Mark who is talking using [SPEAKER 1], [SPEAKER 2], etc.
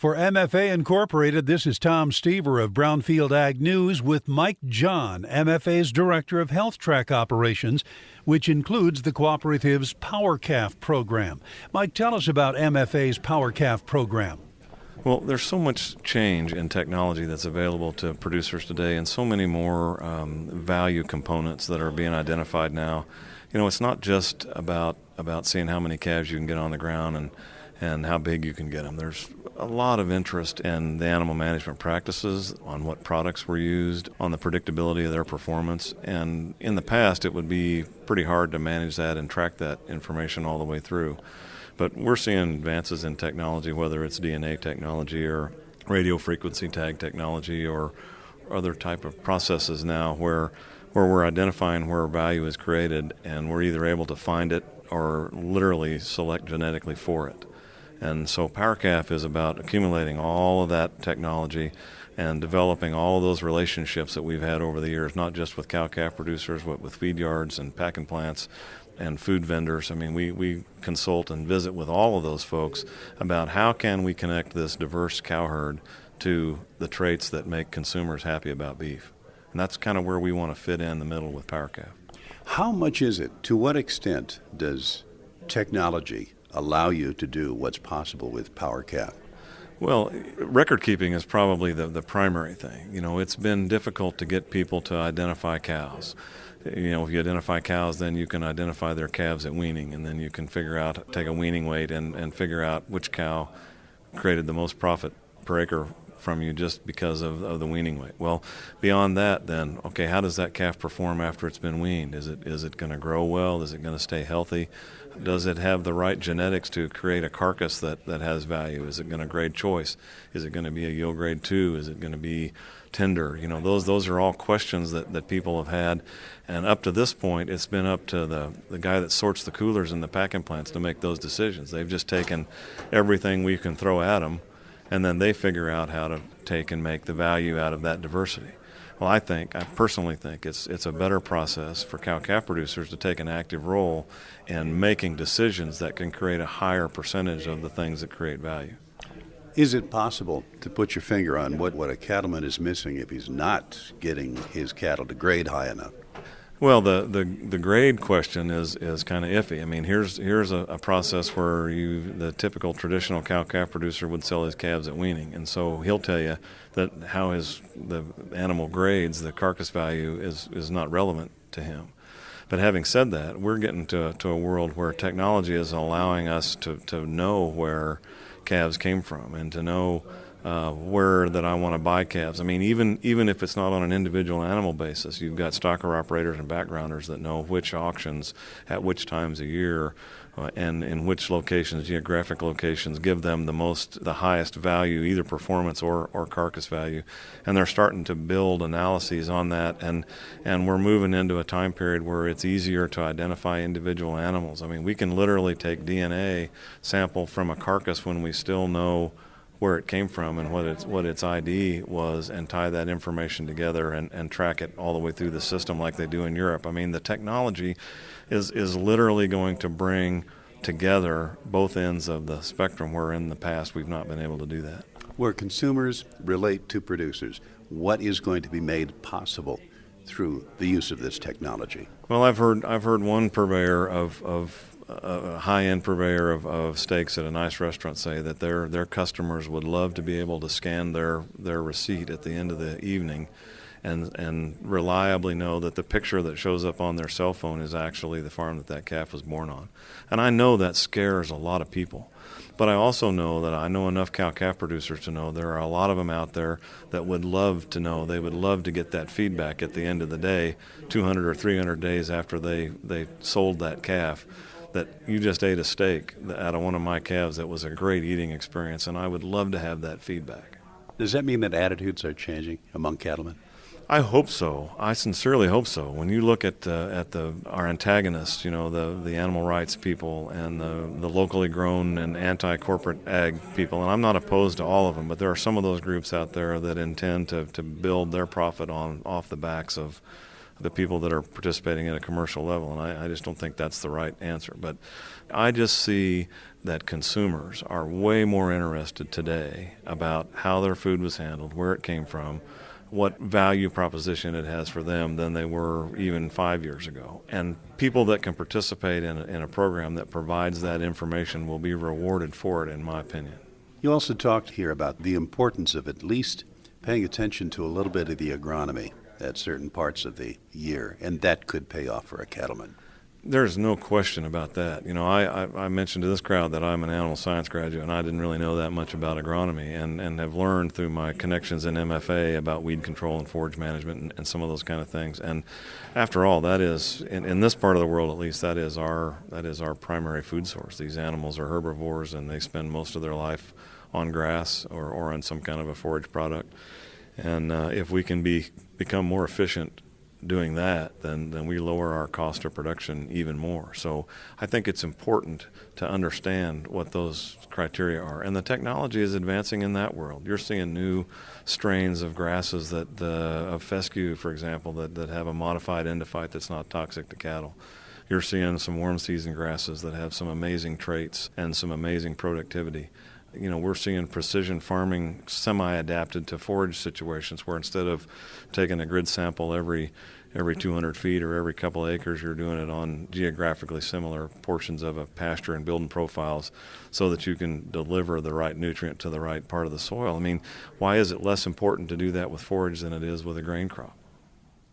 [SPEAKER 1] For MFA Incorporated, this is Tom Stever of Brownfield Ag News with Mike John, MFA's Director of Health Track Operations, which includes the cooperative's PowerCalf program. Mike, tell us about MFA's PowerCalf program.
[SPEAKER 2] Well, there's so much change in technology that's available to producers today, and so many more value components that are being identified now. You know, it's not just about seeing how many calves you can get on the ground and how big you can get them. There's a lot of interest in the animal management practices, on what products were used, on the predictability of their performance. And in the past, it would be pretty hard to manage that and track that information all the way through. But we're seeing advances in technology, whether it's DNA technology or radio frequency tag technology or other type of processes now where we're identifying where value is created, and we're either able to find it or literally select genetically for it. And so PowerCalf is about accumulating all of that technology and developing all of those relationships that we've had over the years, not just with cow-calf producers, but with feed yards and packing plants and food vendors. I mean, we consult and visit with all of those folks about how can we connect this diverse cow herd to the traits that make consumers happy about beef. And that's kind of where we want to fit in the middle with PowerCalf.
[SPEAKER 3] How much is it? To what extent does technology allow you to do what's possible with PowerCalf?
[SPEAKER 2] Well, record keeping is probably the primary thing. You know, it's been difficult to get people to identify cows. You know, if you identify cows, then you can identify their calves at weaning, and then you can take a weaning weight and figure out which cow created the most profit per acre from you just because of the weaning weight. Well, beyond that, then, okay, how does that calf perform after it's been weaned? Is it going to grow well? Is it going to stay healthy? Does it have the right genetics to create a carcass that has value? Is it going to grade choice? Is it going to be a yield grade 2? Is it going to be tender? You know, those are all questions that people have had. And up to this point, it's been up to the guy that sorts the coolers in the packing plants to make those decisions. They've just taken everything we can throw at them, and then they figure out how to take and make the value out of that diversity. Well, I personally think it's a better process for cow-calf producers to take an active role in making decisions that can create a higher percentage of the things that create value.
[SPEAKER 3] Is it possible to put your finger on what a cattleman is missing if he's not getting his cattle to grade high enough?
[SPEAKER 2] Well, the grade question is kind of iffy. I mean, here's a process where the typical traditional cow-calf producer would sell his calves at weaning, and so he'll tell you that how the animal grades, the carcass value is not relevant to him. But having said that, we're getting to a world where technology is allowing us to know where calves came from and to know where that I want to buy calves. I mean, even if it's not on an individual animal basis, you've got stocker operators and backgrounders that know which auctions at which times a year and in which locations, geographic locations, give them the highest value, either performance or carcass value. And they're starting to build analyses on that, and we're moving into a time period where it's easier to identify individual animals. I mean, we can literally take DNA sample from a carcass when we still know where it came from and what its ID was, and tie that information together and track it all the way through the system like they do in Europe. I mean, the technology is literally going to bring together both ends of the spectrum where in the past we've not been able to do that.
[SPEAKER 3] Where consumers relate to producers, what is going to be made possible through the use of this technology?
[SPEAKER 2] Well, I've heard one purveyor of a high-end purveyor of steaks at a nice restaurant say that their customers would love to be able to scan their receipt at the end of the evening and reliably know that the picture that shows up on their cell phone is actually the farm that calf was born on. And I know that scares a lot of people. But I also know that I know enough cow-calf producers to know there are a lot of them out there that would love to know. They would love to get that feedback at the end of the day, 200 or 300 days after they sold that calf, that you just ate a steak out of one of my calves that was a great eating experience, and I would love to have that feedback.
[SPEAKER 3] Does that mean that attitudes are changing among cattlemen?
[SPEAKER 2] I hope so. I sincerely hope so. When you look at our antagonists, you know, the animal rights people and the locally grown and anti-corporate ag people, and I'm not opposed to all of them, but there are some of those groups out there that intend to build their profit off the backs of the people that are participating at a commercial level, and I just don't think that's the right answer. But I just see that consumers are way more interested today about how their food was handled, where it came from, what value proposition it has for them than they were even 5 years ago. And people that can participate in a program that provides that information will be rewarded for it, in my opinion.
[SPEAKER 3] You also talked here about the importance of at least paying attention to a little bit of the agronomy at certain parts of the year, and that could pay off for a cattleman.
[SPEAKER 2] There's no question about that. You know, I mentioned to this crowd that I'm an animal science graduate, and I didn't really know that much about agronomy, and have learned through my connections in MFA about weed control and forage management and some of those kind of things. And after all, that is, in this part of the world at least, that is our primary food source. These animals are herbivores, and they spend most of their life on grass or on some kind of a forage product. And if we can become more efficient doing that, then we lower our cost of production even more. So I think it's important to understand what those criteria are. And the technology is advancing in that world. You're seeing new strains of grasses of fescue, for example, that have a modified endophyte that's not toxic to cattle. You're seeing some warm season grasses that have some amazing traits and some amazing productivity. You know, we're seeing precision farming semi-adapted to forage situations where instead of taking a grid sample every 200 feet or every couple of acres, you're doing it on geographically similar portions of a pasture and building profiles so that you can deliver the right nutrient to the right part of the soil. I mean, why is it less important to do that with forage than it is with a grain crop?